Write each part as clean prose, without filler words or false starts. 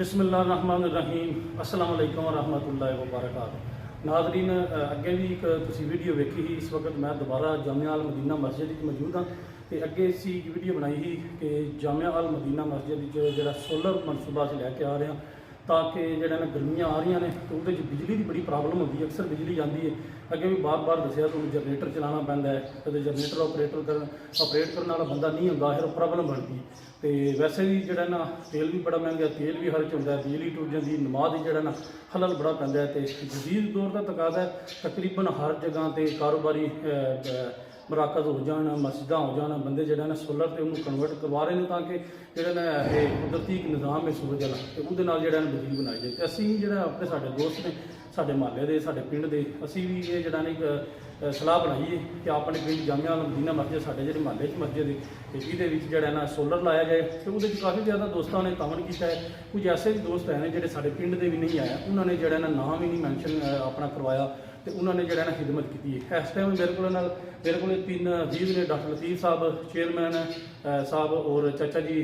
बिस्मिल्लाहिर्रहमानिर्रहीम अस्सलाम वालेकुम वरहमतुल्लाहि वबरकातुहू। नाज़रीन, अगे भी एक तुसी वीडियो वेखी ही। इस वक्त मैं दोबारा जामिया अल मदीना मस्जिद मौजूद हाँ। तो अगे इसी वीडियो बनाई ही कि जामिया अल मदीना मस्जिद जो सोलर मनसूबा अस लैके आ रहे हैं ताकि जो गर्मियाँ आ रही ने तो वो बिजली की बड़ी प्रॉब्लम होती है। अक्सर बिजली जाती है। अगे भी बार बार दसिया तो जनरेटर चलाना पैंदा है, कभी जनरेटर ऑपरेट करने वाला बंदा नहीं होंदा, फिर प्रॉब्लम बनती। तो वैसे भी जो ना तेल भी बड़ा महंगा, तेल भी खर्च होता है, बिजली टुट जाती, नमाज जो ना खलल बड़ा पैंदा है। तो जदीद दौर का तकाजा है तकरीबन हर जगह पर कारोबारी मराकज हो जान, मस्जिद हो जान, बंदे जो ना सोलर से उन्होंने कन्वर्ट करवा रहे हैं ताकि जो ना कुदरती एक निज़ाम है सूरज वाला तो वो जो बिजली बनाई जाए। तो असी जो अपने साढ़े दोस्त ने साढ़े महल्ले के साढ़े पिंड के असी भी ये जो एक सलाह बनाई है कि अपने पिंड जामिया अल मदीना मस्जिद साढ़े जो महल्ले मस्जिद है ये जो ना सोलर लाया जाए। तो वो काफ़ी ज़्यादा दोस्तों ने तावन किया है। कुछ ऐसे भी दोस्त हैं जो साढ़े पिंड के भी नहीं आए, उन्होंने जो ना नाम ही नहीं मैंशन अपना करवाया तो उन्होंने जो ना खिदमत की है। इस टाइम मेरे को तीन अजीज ने, डॉक्टर लतीफ़ साहब चेयरमैन साहब और चाचा जी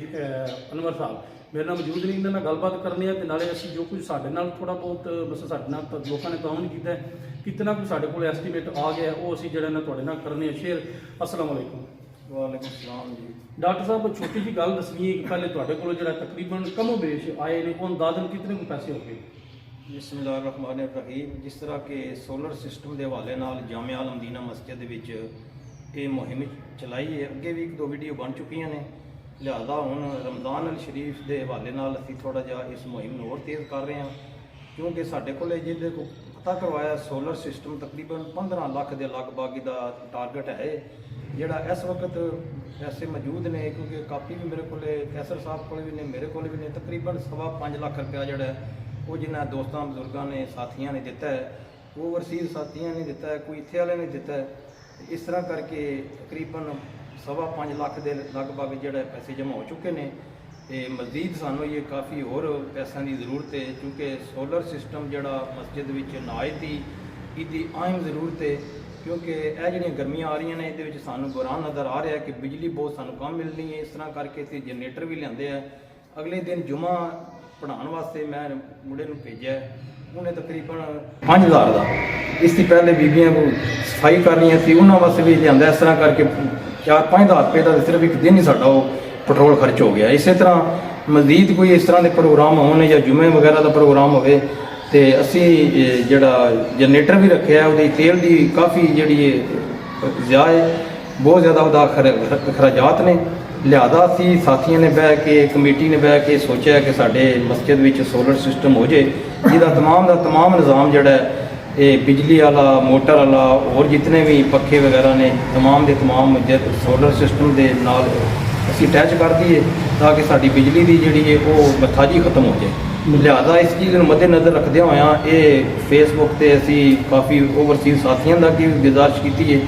अनवर साहब मेरे नाल मौजूद नहीं। इन्होंने गलबात करनी है तो नाले असी जो कुछ साढ़े नाल थोड़ा बहुत बस साढ़े नाल लोगों ने ताउन किया है, कितना कुछ साढ़े को एस्टीमेट आ गया वो असी जो तुहाडे नाल करने शेयर। अस्सलाम वालेकुम। वालेकुम सलाम जी। डॉक्टर साहब छोटी जी गल दसनी है कि पहले तुहाडे कोल जो तकरीबन कमो बेश आए ने वो अंदाजन कितने को पैसे हो गए? बिस्मिल्लाहिर्रहमानिर्रहीम। जिस तरह के सोलर सिस्टम के हवाले नाल जामिया अल मदीना मस्जिद विच ये मुहिम चलाई है। अगे भी एक दो वीडियो बन चुकियां ने, लिहाजा हुण रमज़ान अल शरीफ के हवाले नाल असीं थोड़ा जिहा इस मुहिम नूं होर तेज़ कर रहे हैं क्योंकि साडे कोल जिहदे को पता करवाया सोलर सिस्टम तकरीबन 15 लाख के लगभग दा टारगेट है जिहड़ा इस वक्त पैसे मौजूद ने क्योंकि कापी भी मेरे को कैसर साहब को भी ने, मेरे को भी ने। तकरीबन 5.25 लाख रुपया जिहड़ा वो जिन्हें दोस्तों बजुर्गों ने साथियों ने दिता है, वो ओवरसीज़ साथियों ने दिता है, कोई इत्थे वाले ने दिता है। इस तरह करके तकरीबन 5.25 लाख के लगभग जोड़े पैसे जमा हो चुके हैं। तो मज़ीद सानू ये काफ़ी होर पैसों की जरूरत है क्योंकि सोलर सिस्टम जोड़ा मस्जिद में नायत ही इसकी अहम जरूरत है क्योंकि यह जो गर्मियाँ आ रही ने ये सानू बुरान नज़र आ रहा है कि बिजली बहुत सानू कम मिलनी है। इस तरह करके असीं जनरेटर भी लियाते हैं। अगले दिन जुमा पढ़ाने वास्ते मैं मुंडे नूं भेजा, उन्हें तकरीबन 5000 का इससे पहले बीबियां को सफाई कर रही थी उन्होंने वास्ते भी लिया। इस तरह करके 4-5 हज़ार रुपये का सिर्फ एक दिन ही साडा पेट्रोल खर्च हो गया। इस तरह मज़ीद कोई इस तरह के प्रोग्राम होने या जुमे वगैरह का प्रोग्राम होवे तो असी जोड़ा जनरेटर भी रखे है, वो तेल की काफ़ी जी ज़ाय बहुत ज़्यादा वह खराजात ने। लिहाजा असी साथियों ने बह के कमेटी ने बह के सोचा कि साडे मस्जिद में सोलर सिस्टम हो जाए जिसका तमाम निज़ाम जोड़ा है बिजली वाला, मोटर वाला और जितने भी पखे वगैरह ने तमाम के तमाम सोलर सिस्टम के नाल असी अटैच कर दिए ताकि साड़ी बिजली की जी है वो मथाजी खत्म हो जाए। लिहाजा इस चीज़ को मद्देनज़र रखते हुए ये फेसबुक पर असी काफ़ी ओवरसीज़ साथियों का भी गुजारिश की है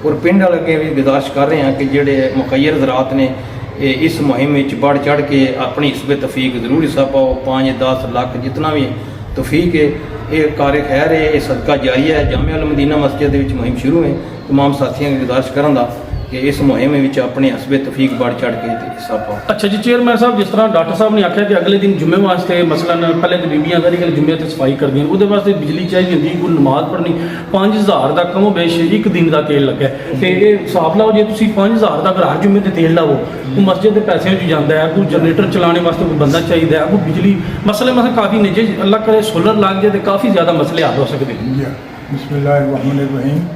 और पिंड वाले अगे भी गुजारिश कर रहे हैं कि जोड़े मुखैर ज़रात ने इस मुहिम में बढ़ चढ़ के अपनी हिस्ब तफीक जरूर हिस्सा पाओ। 5-10 लाख जितना भी तफीक है ये कार्य खैर है, ये सदका जारी है। जामिया अल मदीना मस्जिद मुहिम शुरू है। तमाम साथियों की गुजारिश करा कि इस मुहिम में अपने हस्बे तफीक बढ़ चढ़ के हिस्सा पाओ। अच्छा जी चेयरमैन साहब, जिस तरह डॉक्टर साहब ने आख्या कि अगले दिन जुम्मे वास्ते मसलन पहले तो बीबियां सारी जुम्मे तो सफाई कर दी, वो वास्ते बिजली चाहिए होंगी, कोई नमाज पढ़नी 5000 का कमो बेश एक दिन का तेल लगे। तो ये हिसाब लाओ जो तुम 5000 का हर जुम्मे से तेल लाओ तो मस्जिद के पैसे जाता है, कोई जनरेटर चलाने वास्ते कोई बंदा चाहिए है, कोई बिजली मसले मतलब काफ़ी ने जे अल्लाह करे सोलर लग जाए तो काफ़ी ज़्यादा मसले हल हो सकते हैं। बिस्मिल्लाहिर्रहमानिर्रहीम।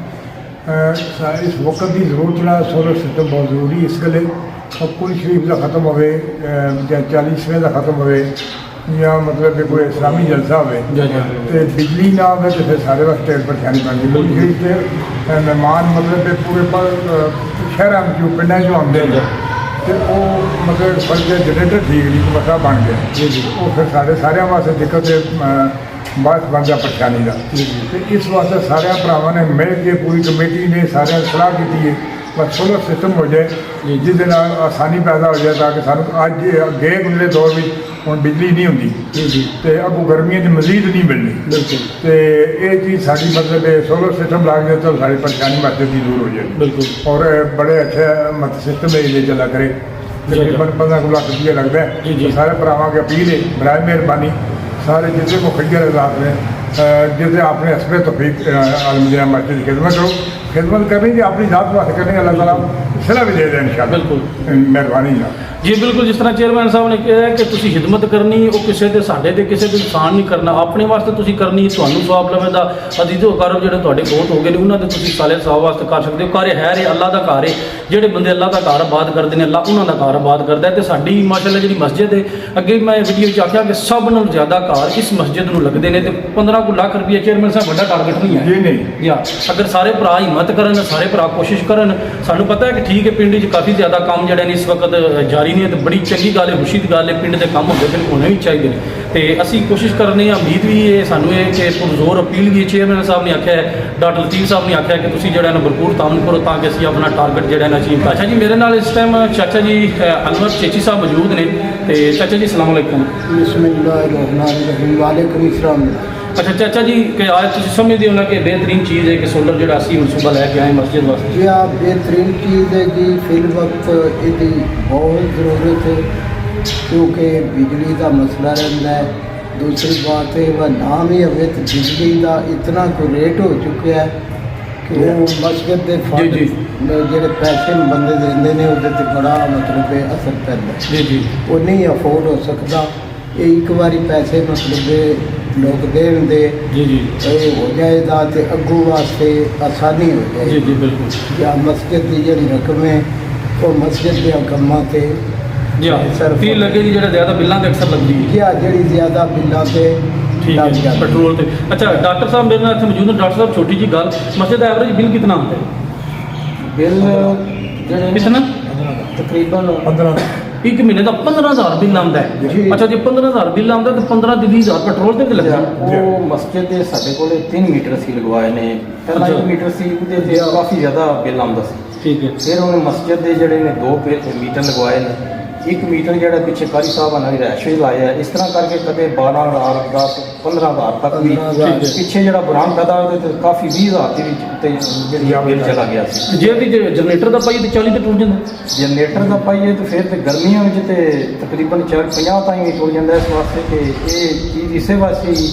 इस वक्त की जरूरत ना सोलर सिस्टम बहुत जरूरी है। इस गले कुल शरीफ का खत्म हो या 40वें का खत्म हो या मतलब कि कोई इस्लामी जलसा हो तो बिजली ना हो तो फिर सारे वास्ते परेशानी बनती। कुल शरीफ के मेहमान मतलब पूरे शहर जो पिंडा जो आते हैं तो वो मतलब फर्ज जनरेटर ठीक नहीं मसला बन गया वो फिर सारे वास्ते दिक्कत बात बन गया परेशानी का। तो इस वास्ते सारे भरावां ने मिल के पूरी कमेटी ने सारे सलाह की है बस सोलर सिस्टम हो जाए जिस आसानी पैदा हो जाए ताकि सानू अज अगे अगले दौर में हम बिजली नहीं होंगी तो अगू गर्मियों में मजीद नहीं मिलनी। तो ये चीज़ साड़ी मतलब सोलर सिस्टम लग जाए तो सारी परेशानी मस्जिद की दूर हो जाए। बिल्कुल और बड़े अच्छे मत सिस्टम है ये चला करे ਤਕਰੀਬਨ 15 ਲੱਖ ਰੁਪਇਆ ਲੱਗਦਾ ਹੈ। ਜੀ, ਜੀ। ਸਾਰੇ ਭਰਾਵਾਂ की अपील है, बराए मेहरबानी सारे जितने मुखिया इलाक ने जिसे आपने हस्बे तौफीक अलमदीना मस्जिद की खिदमत करो, खिदमत करनी जी अपनी जात वास्ते करनी, अल्लाह ताला सलाह भी दे दें इंशाअल्लाह। बिल्कुल। मेहरबानी जनाब। ਜੀ ਬਿਲਕੁਲ, ਜਿਸ ਤਰ੍ਹਾਂ ਚੇਅਰਮੈਨ ਸਾਹਿਬ ਨੇ ਕਿਹਾ ਕਿ ਤੁਸੀਂ ਖਿਦਮਤ ਕਰਨੀ, ਉਹ ਕਿਸੇ ਦੇ ਸਾਡੇ ਦੇ ਕਿਸੇ ਦੇ ਨੁਕਸਾਨ ਨਹੀਂ ਕਰਨਾ, ਆਪਣੇ ਵਾਸਤੇ ਤੁਸੀਂ ਕਰਨੀ, ਤੁਹਾਨੂੰ ਸਵਾਬ ਲਵੇਂਦਾ। ਅਜ਼ੀਜ਼ੋ ਕਰਮ ਜਿਹੜੇ ਤੁਹਾਡੇ ਬਹੁਤ ਹੋ ਗਏ ਨੇ ਉਹਨਾਂ ਦੇ ਤੁਸੀਂ ਸਾਲੇ ਸਵਾਬ ਵਾਸਤੇ ਕਰ ਸਕਦੇ ਹੋ। ਘਰ ਹੈ ਰੇ ਅੱਲਾ ਦਾ ਘਰ ਹੈ, ਜਿਹੜੇ ਬੰਦੇ ਅੱਲਾ ਦਾ ਘਰ ਆਬਾਦ ਕਰਦੇ ਨੇ ਅੱਲਾ ਉਹਨਾਂ ਦਾ ਘਰ ਆਬਾਦ ਕਰਦਾ ਹੈ। ਤੇ ਸਾਡੀ ਮਾਸ਼ਾਅੱਲਾ ਜਿਹੜੀ ਮਸਜਿਦ ਹੈ, ਅੱਗੇ ਮੈਂ ਵੀਡੀਓ 'ਚ ਆਖਿਆ ਕਿ ਸਭ ਨਾਲੋਂ ਜ਼ਿਆਦਾ ਘਰ ਇਸ ਮਸਜਿਦ ਨੂੰ ਲੱਗਦੇ ਨੇ। ਤੇ 15 ਲੱਖ ਰੁਪਏ ਚੇਅਰਮੈਨ ਸਾਹਿਬ ਵੱਡਾ ਟਾਰਗੇਟ ਨਹੀਂ ਹੈ जी नहीं, ਜਾਂ ਅਗਰ ਸਾਰੇ ਭਰਾ ਹਿੰਮਤ ਕਰਨ, ਸਾਰੇ ਭਰਾ ਕੋਸ਼ਿਸ਼ ਕਰਨ। ਸਾਨੂੰ ਪਤਾ ਹੈ ਕਿ ਠੀਕ ਹੈ ਪਿੰਡ 'ਚ ਕਾਫੀ ਜ਼ਿਆਦਾ ਕੰਮ ਜਿਹੜੇ ਨੇ ਇਸ ਵਕਤ ਜਾਰੀ ਨੇ, ਤੇ ਬੜੀ ਚੰਗੀ ਗੱਲ ਹੈ, ਖੁਸ਼ੀ ਦੀ ਗੱਲ ਹੈ, ਪਿੰਡ ਦੇ ਕੰਮ ਹੁੰਦੇ ਨੇ, ਹੋਣੇ ਵੀ ਚਾਹੀਦੇ ਨੇ। ਤੇ ਅਸੀਂ ਕੋਸ਼ਿਸ਼ ਕਰਨੇ ਆ, ਉਮੀਦ ਵੀ ਹੈ ਸਾਨੂੰ ਇਹ ਕਿ ਪੁਰਜ਼ੋਰ ਅਪੀਲ ਵੀ ਚੇਅਰਮੈਨ ਸਾਹਿਬ ਨੇ ਆਖਿਆ ਹੈ, ਡਾਕਟਰ ਲਤੀਫ ਸਾਹਿਬ ਨੇ ਆਖਿਆ ਕਿ ਤੁਸੀਂ ਜਿਹੜਾ ਨਾ ਭਰਪੂਰ ਤਾਮਨ ਕਰੋ ਤਾਂ ਕਿ ਅਸੀਂ ਆਪਣਾ ਟਾਰਗੇਟ ਜਿਹੜਾ ਨਾ ਅਚੀਵ ਕਰ। ਅੱਛਾ ਜੀ, ਮੇਰੇ ਨਾਲ ਇਸ ਟਾਈਮ ਚਾਚਾ ਜੀ ਅਨਵਰ ਚੇਚੀ ਸਾਹਿਬ ਮੌਜੂਦ ਨੇ। ਤੇ ਚਾਚਾ ਜੀ ਅਸਲਾਮ ਵਾਲੇਕੁਮ। बिस्मिल्लाहिर्रहमानिर्रहीम। वालेकुम अस्सलाम। ਅੱਛਾ ਚਾਚਾ ਜੀ, ਕਿ ਅੱਜ ਤੁਸੀਂ ਸਮਝਦੇ ਹੋ ਨਾ ਕਿ ਬਿਹਤਰੀਨ ਚੀਜ਼ ਹੈ ਕਿ ਸੋਲਰ ਜਿਹੜਾ ਅਸੀਂ ਮਨਸੂਬਾ ਲੈ ਕੇ ਆਏ ਮਸਜਿਦ ਵਾਸਤੇ। जी आप बेहतरीन चीज़ है जी, फिल वक्त इसकी बहुत ज़रूरत है क्योंकि बिजली का मसला रहता है। दूसरी बात है वह नाम ही हमें तो बिजली का इतना कोई रेट हो चुका है कि वो मस्जिद के फंड जी। ਜਿਹੜੇ ਪੈਸੇ ਬੰਦੇ ਦਿੰਦੇ ਨੇ ਉਹਦੇ ਤੇ ਬੜਾ ਮਤਲਬ ਅਸਰ ਪੈਂਦਾ। ਜੀ ਜੀ ਉਹ ਨਹੀਂ ਅਫੋਰਡ ਹੋ ਸਕਦਾ। ਇਹ ਇੱਕ ਵਾਰੀ ਪੈਸੇ ਮਤਲਬ ਲੋਕ ਦੇਣ ਦੇ ਜੀ ਜੀ ਇਹ ਹੋ ਜਾਏਗਾ ਤੇ ਅੱਗੋਂ ਵਾਸਤੇ ਆਸਾਨੀ ਹੋ ਜੀ ਜਾਏਗੀ। ਜੀ ਬਿਲਕੁਲ ਜਾਂ ਮਸਜਿਦ ਦੀ ਜਿਹੜੀ ਰਕਮ ਹੈ ਉਹ ਮਸਜਿਦ ਦੇ ਕੰਮਾਂ ਤੇ ਜੀ ਸਿਰਫ ਫੀਲ ਲੱਗੇ ਜੀ ਜਿਹੜਾ ਜ਼ਿਆਦਾ ਬਿੱਲਾਂ ਤੇ ਅਕਸਰ ਲੱਗਦੀ ਹੈ। ਜਾਂ ਜਿਹੜੀ ਜ਼ਿਆਦਾ ਬਿੱਲਾਂ ਤੇ ਠੀਕ ਹੈ ਲੱਗ ਜੀ, ਜਾਂਦੀ। ਪੈਟਰੋਲ ਤੇ। ਅੱਛਾ ਡਾਕਟਰ ਸਾਹਿਬ ਮੇਰੇ ਨਾਲ ਇੱਥੇ ਮੌਜੂਦ ਨੇ। ਡਾਕਟਰ ਸਾਹਿਬ ਛੋਟੀ ਜੀ ਗੱਲ, ਮਸਜਿਦ ਦਾ ਐਵਰੇਜ ਬਿੱਲ ਕਿੰਨਾ ਹੁੰਦਾ ਹੈ? ਬਿੱਲ ਜਿਹੜੇ ਕਿਤਨਾ? ਤਕਰੀਬਨ 15 ਇੱਕ ਮਹੀਨੇ ਦਾ 15,000 ਬਿੱਲ ਆਉਂਦਾ ਹੈ। ਜੀ। ਅੱਛਾ ਜੇ 15,000 ਬਿੱਲ ਆਉਂਦਾ ਤਾਂ 15 ਦੀ 20,000 ਪੈਟਰੋਲ ਤੇ ਵੀ ਲੱਗਦਾ। ਉਹ ਮਸਜਿਦ ਦੇ ਸਾਡੇ ਕੋਲੇ 3 ਮੀਟਰ ਸੀ ਲਗਵਾਏ ਨੇ। ਪਹਿਲਾਂ ਅੱਛਾ। 1 ਮੀਟਰ ਸੀ, ਉਹਦੇ ਤੇ ਕਾਫੀ ਜ਼ਿਆਦਾ ਬਿੱਲ ਆਉਂਦਾ ਸੀ। ਠੀਕ ਹੈ ਫਿਰ ਉਹਨੇ ਮਸਜਿਦ ਦੇ ਜਿਹੜੇ ਨੇ 2 ਮੀਟਰ ਲਗਵਾਏ ਨੇ। 1 ਮੀਟਰ ਜਿਹੜਾ ਪਿੱਛੇ ਕਾਰੀ ਸਾਹਿਬ ਨਾਲ ਰੈਸ਼ ਵੀ ਲਾਇਆ। ਇਸ ਤਰ੍ਹਾਂ ਕਰਕੇ ਕਦੇ 12,000 10 15,000 ਤੱਕ ਵੀ 15,000 ਪਿੱਛੇ ਜਿਹੜਾ ਬਰਾਮ ਪੈਦਾ ਉਹਦੇ ਤੇ ਕਾਫੀ 20,000 ਦੇ ਵਿੱਚ ਤੇ ਜਿਹੜੀ ਬਿੱਲ ਚਲਾ ਗਿਆ ਸੀ। ਜੇ ਵੀ ਜਨਰੇਟਰ ਦਾ ਪਾਈਏ ਤੇ 40 ਤੇ ਟੁੱਟ ਜਾਂਦਾ। ਜਨਰੇਟਰ ਦਾ ਪਾਈਏ ਤਾਂ ਫਿਰ ਤੇ ਗਰਮੀਆਂ ਵਿੱਚ ਤੇ ਤਕਰੀਬਨ 50 ਤਾਈਂ ਵੀ ਟੁੱਟ ਜਾਂਦਾ। ਇਸ ਵਾਸਤੇ ਕਿ ਇਹ ਚੀਜ਼ ਇਸੇ ਵਾਸਤੇ ਹੀ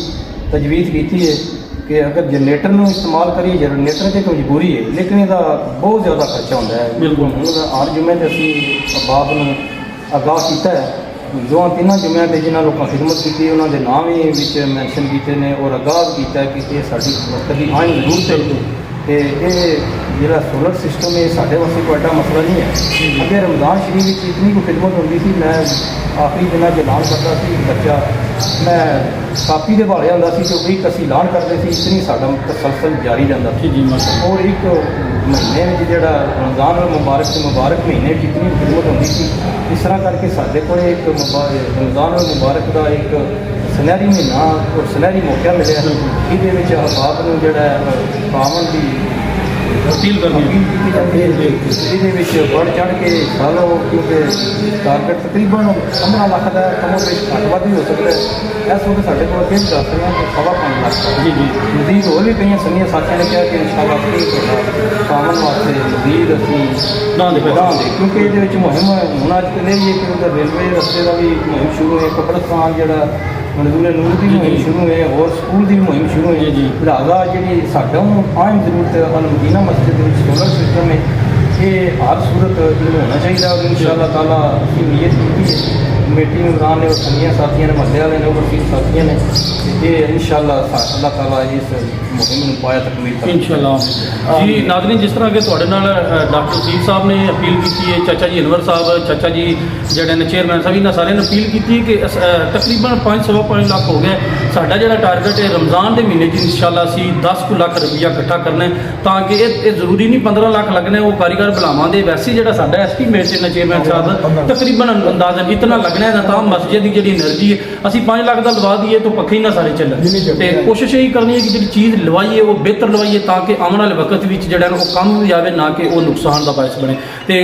ਤਜਵੀਜ਼ ਕੀਤੀ ਹੈ ਕਿ ਅਗਰ ਜਨਰੇਟਰ ਨੂੰ ਇਸਤੇਮਾਲ ਕਰੀਏ, ਜਨਰੇਟਰ ਤੇ ਕੋਈ ਮਜਬੂਰੀ ਹੈ, ਲੇਕਿਨ ਇਹਦਾ ਬਹੁਤ ਜ਼ਿਆਦਾ ਖਰਚਾ ਹੁੰਦਾ ਹੈ। ਬਿਲਕੁਲ। ਹੁਣ ਹਰ ਜੁਮੇ ਤੇ ਅਸੀਂ ਬਾਪ ਨੂੰ ਆਗਾਹ ਕੀਤਾ ਹੈ। 2-3 ਜੁਮਿਆਂ ਤੇ ਜਿਨ੍ਹਾਂ ਲੋਕਾਂ ਖਿਦਮਤ ਕੀਤੀ ਉਹਨਾਂ ਦੇ ਨਾਮ ਵੀ ਵਿੱਚ ਮੈਂਸ਼ਨ ਕੀਤੇ ਨੇ ਔਰ ਆਗਾਹ ਕੀਤਾ ਹੈ ਕਿ ਇਹ ਸਾਡੀ ਵਕਤ ਦੀ ਆਇਨ ਜ਼ਰੂਰਤ ਹੈ। ਤੇ ਇਹ ਜਿਹੜਾ ਸੋਲਰ ਸਿਸਟਮ ਹੈ ਸਾਡੇ ਵਾਸਤੇ ਕੋਈ ਵੱਡਾ ਮਸਲਾ ਨਹੀਂ ਹੈ। ਅੱਗੇ ਰਮਜ਼ਾਨ ਸ਼ਰੀਫ ਵਿੱਚ ਇਤਨੀ ਕੋਈ ਖਿਦਮਤ ਹੁੰਦੀ ਸੀ। ਮੈਂ ਆਖਰੀ ਦਿਨਾਂ 'ਚ ਐਲਾਨ ਕਰਦਾ ਸੀ, ਬੱਚਾ ਮੈਂ ਕਾਪੀ ਦੇ ਭਾਲੇ ਹੁੰਦਾ ਸੀ ਤੇ ਇੱਕ ਅਸੀਂ ਐਲਾਨ ਕਰਦੇ ਸੀ, ਇਤਨੀ ਸਾਡਾ ਤਸਲਸਲ ਜਾਰੀ ਰਹਿੰਦਾ ਸੀ। ਜੀ ਜੀ ਮਾਸ਼ਾਅੱਲਾ। ਔਰ ਇੱਕ ਮਹੀਨੇ ਵਿੱਚ ਜਿਹੜਾ ਰਮਜ਼ਾਨ ਅਲ ਮੁਬਾਰਕ ਮਹੀਨੇ ਵਿੱਚ ਇਤਨੀ ਖਿਦਮਤ ਹੁੰਦੀ ਸੀ। ਇਸ ਤਰ੍ਹਾਂ ਕਰਕੇ ਸਾਡੇ ਕੋਲ ਇੱਕ ਰਮਜ਼ਾਨ ਅਲ ਮੁਬਾਰਕ ਦਾ ਇੱਕ ਸੁਨਹਿਰੀ ਮਹੀਨਾ ਔਰ ਸੁਨਹਿਰੀ ਮੌਕਾ ਮਿਲਿਆ। ਇਹਦੇ ਵਿੱਚ ਅਹਿਬਾਬ ਨੂੰ ਜਿਹੜਾ ਪਾਵਨ ਦੀ ਅਪੀਲ ਕਰਨੀ ਅਪੀਲ ਕੀਤੀ ਜਾਂਦੀ ਹੈ। ਇਹਦੇ ਵਿੱਚ ਵੱਧ ਚੜ੍ਹ ਕੇ ਹਿੱਸਾ ਲਓ ਕਿਉਂਕਿ ਟਾਰਗੇਟ ਤਕਰੀਬਨ 15 ਲੱਖ ਦਾ ਕਮੋ ਵਿੱਚ ਘੱਟ ਵੱਧ ਵੀ ਹੋ ਸਕਦਾ ਹੈ। ਇਸ ਵਕਤ ਸਾਡੇ ਕੋਲ ਕਿੰਝ ਦੱਸ ਰਹੇ ਹਾਂ ਕਿ 5.5 ਲੱਖ। ਜੀ ਜੀ ਮਜ਼ੀਦ ਹੋਰ ਵੀ ਕਈਆਂ ਸੰਗੀਆਂ ਸਾਥੀਆਂ ਨੇ ਕਿਹਾ ਕਿ ਇਨਸ਼ਾਅੱਲਾ ਫਿਰ ਪਾਵਨ ਵਾਸਤੇ ਮਜ਼ੀਦ ਅਸੀਂ ਨਾ ਦੇ ਵਧਾਵਾਂਗੇ ਕਿਉਂਕਿ ਇਹਦੇ ਵਿੱਚ ਮੁਹਿੰਮ ਹੁਣ ਅੱਜ ਕੱਲ੍ਹ ਇਹ ਹੈ ਕਿ ਉਧਰ ਰੇਲਵੇ ਰਸਤੇ ਦਾ ਵੀ ਮੁਹਿੰਮ ਸ਼ੁਰੂ ਹੈ। ਕਬਰਸਤਾਨ ਜਿਹੜਾ ਮਨਜ਼ੂਰ ਨੂਰ ਦੀ ਮੁਹਿੰਮ ਸ਼ੁਰੂ ਹੈ ਔਰ ਸਕੂਲ ਦੀ ਮੁਹਿੰਮ ਸ਼ੁਰੂ ਹੈ। ਜੀ। ਲਿਹਾਜ਼ਾ ਜਿਹੜੀ ਸਾਡਾ ਆਮ ਜ਼ਰੂਰਤ ਹੈ ਮਦੀਨਾ ਮਸਜਿਦ ਦੇ ਵਿੱਚ ਸੋਲਰ ਸਿਸਟਮ ਹੈ। ਇਹ ਹਰ ਸੂਰਤ ਇਹਨੂੰ ਹੋਣਾ ਚਾਹੀਦਾ ਔਰ ਇਨਸ਼ਾਅੱਲਾ ਤਾਲਾ ਅਸੀਂ ਨੀਅਤ ਕੀਤੀ ਹੈ। ਕਮੇਟੀ ਮੈਂਬਰਾਂ ਨੇ ਔਰ ਸੰਗੀਆਂ ਸਾਥੀਆਂ ਨੇ, ਮਹੱਲੇ ਵਾਲੇ ਨੇ, ਓਵਰਸੀਜ਼ ਸਾਥੀਆਂ ਨੇ ਤੇ ਇਹ ਇਨਸ਼ਾਅੱਲਾ ਅੱਲਾਹ ਤਾਲਾ ਇਸ ਮੁਹਿੰਮ ਨੂੰ ਪਾਇਆ ਤਕਮੀਲ ਕਰੇ ਇਨਸ਼ਾਅੱਲਾ। ਜੀ ਨਾਜ਼ਰੀਨ, ਜਿਸ ਤਰ੍ਹਾਂ ਕਿ ਤੁਹਾਡੇ ਨਾਲ ਡਾਕਟਰ ਲਤੀਫ ਸਾਹਿਬ ਨੇ ਅਪੀਲ ਕੀਤੀ ਹੈ, ਚਾਚਾ ਜੀ ਅਨਵਰ ਸਾਹਿਬ, ਚਾਚਾ ਜੀ ਜਿਹੜੇ ਨੇ ਚੇਅਰਮੈਨ ਸਾਹਿਬ, ਇਹਨਾਂ ਸਾਰਿਆਂ ਨੇ ਅਪੀਲ ਕੀਤੀ ਕਿ ਤਕਰੀਬਨ 5.25 ਲੱਖ ਹੋ ਗਿਆ। ਸਾਡਾ ਜਿਹੜਾ ਟਾਰਗੇਟ ਹੈ ਰਮਜ਼ਾਨ ਦੇ ਮਹੀਨੇ 'ਚ ਇਨਸ਼ਾਅੱਲਾ ਅਸੀਂ 10 ਲੱਖ ਰੁਪਈਆ ਇਕੱਠਾ ਕਰਨਾ ਹੈ ਤਾਂ ਕਿ ਇਹ ਜ਼ਰੂਰੀ ਨਹੀਂ 15 ਲੱਖ ਲੱਗਣਾ, ਉਹ ਕਾਰੀਗਰ ਬੁਲਾਵਾਂਗੇ। ਵੈਸੇ ਜਿਹੜਾ ਸਾਡਾ ਐਸਟੀਮੇਟ ਹੈ ਚੇਅਰਮੈਨ ਸਾਹਿਬ ਤਕਰੀਬਨ ਅੰਦਾਜ਼ਨ ਇਤਨਾ ਲੱਗਣਾ ਦੇਣਾ ਹੈ ਤਾਂ ਮਸਜਿਦ ਦੀ ਜਿਹੜੀ એનર્ਜੀ ਹੈ ਅਸੀਂ 5 ਲੱਖ ਦਾ ਲਵਾ ਦਈਏ ਤਾਂ ਪੱਖੇ ਹੀ ਨਾ ਸਾਰੇ ਚੱਲਣ। ਤੇ ਕੋਸ਼ਿਸ਼ ਇਹੀ ਕਰਨੀ ਹੈ ਕਿ ਜਿਹੜੀ ਚੀਜ਼ ਲਵਾਈਏ ਉਹ ਬਿਹਤਰ ਲਵਾਈਏ ਤਾਂ ਕਿ ਆਉਣ ਵਾਲੇ ਵਕਤ ਵਿੱਚ ਜਿਹੜਾ ਨਾ ਉਹ ਕੰਮ ਵੀ ਆਵੇ, ਨਾ ਕਿ ਉਹ ਨੁਕਸਾਨ ਦਾ ਬਾਇਸ ਬਣੇ। ਤੇ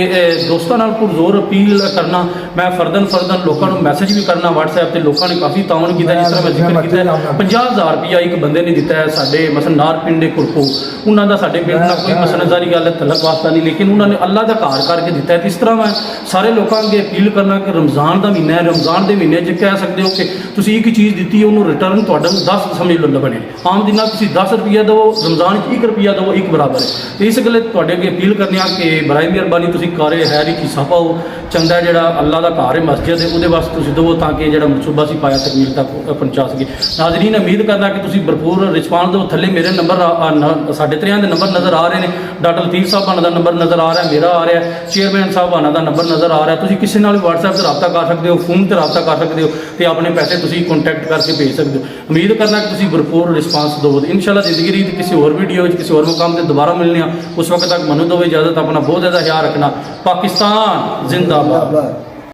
ਦੋਸਤਾਂ ਨਾਲ ਪੁਰਜ਼ੋਰ ਅਪੀਲ ਕਰਨਾ, ਮੈਂ ਫਰਦਨ ਲੋਕਾਂ ਨੂੰ ਮੈਸੇਜ ਵੀ ਕਰਨਾ WhatsApp ਤੇ, ਲੋਕਾਂ ਨੇ ਕਾਫੀ ਤਾਉਨ ਕੀਤਾ। ਜਿਸ ਤਰ੍ਹਾਂ ਮੈਂ ਜ਼ਿਕਰ ਕੀਤਾ 50,000 ਰੁਪਇਆ ਇੱਕ ਬੰਦੇ ਨੇ ਦਿੱਤਾ ਹੈ ਸਾਡੇ ਮਸਲ ਨਾਰ ਪਿੰਡ ਦੇ ਕੁਰਕੂ, ਉਹਨਾਂ ਦਾ ਸਾਡੇ ਪਿੰਡ ਨਾਲ ਕੋਈ ਮਸਲਦਾਰੀ ਗੱਲ ਹੈ, ਤਲਕ ਵਾਸਤਾ ਨਹੀਂ, ਲੇਕਿਨ ਉਹਨਾਂ ਨੇ ਅੱਲਾਹ ਦਾ ਘਰ ਕਰਕੇ ਦਿੱਤਾ ਹੈ। ਇਸ ਤਰ੍ਹਾਂ ਮੈਂ ਸਾਰੇ ਲੋਕਾਂ ਅੱਗੇ ਅਪੀਲ ਕਰਨਾ ਕਿ ਰਮਜ਼ਾਨ ਦਾ ਮਹੀਨਾ ਹੈ, ਰਮਜ਼ਾਨ ਦੇ ਮਹੀਨੇ 'ਚ ਕਹਿ ਸਕਦੇ ਹੋ ਕਿ ਤੁਸੀਂ ਇੱਕ ਚੀਜ਼ ਦਿੱਤੀ ਉਹਨੂੰ ਰਿਟਰਨ ਤੁਹਾਡਾ 10 ਸਮਝ ਲਓ ਬਣੇ। ਆਮ ਦਿਨਾਂ ਤੁਸੀਂ 10 ਰੁਪਈਆ ਦਿਓ, ਰਮਜ਼ਾਨ 'ਚ 1 ਰੁਪਈਆ ਦਿਓ, ਇੱਕ ਬਰਾਬਰ ਹੈ। ਤੇ ਇਸ ਗੱਲੇ ਤੁਹਾਡੇ ਅੱਗੇ ਅਪੀਲ ਕਰਨੀ ਆ ਕਿ ਬਰਾਏ ਮਿਹਰਬਾਨੀ ਤੁਸੀਂ ਕਾਰੇ ਹੈਰੀ ਹਿੱਸਾ ਪਾਓ। ਚੰਦਾ ਜਿਹੜਾ ਅੱਲਾਹ ਦਾ ਘਰ ਹੈ, ਮਸਜਿਦ ਹੈ, ਉਹਦੇ ਵਾਸਤੇ ਤੁਸੀਂ ਦਿਓ ਤਾਂ ਕਿ ਜਿਹੜਾ ਮਨਸੂਬਾ ਸੀ ਪਾਇਆ ਤਕਮੀਲ ਤੱਕ ਪਹੁੰਚਾ ਸਕੇ। ਨਾਜ਼ਰੀਨ, ਉਮੀਦ ਕਰਦਾ ਕਿ ਤੁਸੀਂ ਭਰਪੂਰ ਰਿਸਪਾਂਸ ਦਿਓ। ਥੱਲੇ ਮੇਰੇ ਨੰਬਰ ਸਾਡੇ ਤਰਿਆਂ ਦੇ ਨੰਬਰ ਨਜ਼ਰ ਆ ਰਹੇ ਨੇ। ਡਾਕਟਰ ਲਤੀਫ ਸਾਹਿਬਾਨਾਂ ਦਾ ਨੰਬਰ ਨਜ਼ਰ ਆ ਰਿਹਾ, ਮੇਰਾ ਆ ਰਿਹਾ, ਚੇਅਰਮੈਨ ਸਾਹਿਬਾਨਾਂ ਦਾ ਨੰਬਰ ਨਜ਼ਰ ਆ ਰਿਹਾ। ਤੁਸੀਂ ਕਿਸੇ ਨਾਲ ਵੀ WhatsApp ਤੇ ਰਾਬਤਾ ਕਰ ਸਕਦੇ ਹੋ, ਫੋਨ ਤੇ ਰਾਬਤਾ ਕਰ ਸਕਦੇ ਹੋ ਤੇ ਆਪਣੇ ਪੈਸੇ ਤੁਸੀਂ ਕੰਟੈਕਟ ਕਰਕੇ ਭੇਜ ਸਕਦੇ ਹੋ। ਉਮੀਦ ਕਰਨਾ ਕਿ ਤੁਸੀਂ ਭਰਪੂਰ ਰਿਸਪਾਂਸ ਦਿਓ। ਇਨਸ਼ਾਅੱਲਾ ਜ਼ਿੰਦਗੀ ਦੀ ਕਿਸੇ ਹੋਰ ਵੀਡੀਓ ਵਿੱਚ ਕਿਸੇ ਹੋਰ ਮੁਕਾਮ ਤੇ ਦੁਬਾਰਾ ਮਿਲਣੇ ਆ। ਉਸ ਵਕਤ ਤੱਕ ਮੈਨੂੰ ਦਿਓ ਇਜਾਜ਼ਤ। ਆਪਣਾ ਬਹੁਤ ਜ਼ਿਆਦਾ ਖਿਆਲ ਰੱਖਣਾ। ਪਾਕਿਸਤਾਨ ਜ਼ਿੰਦਾਬਾਦ।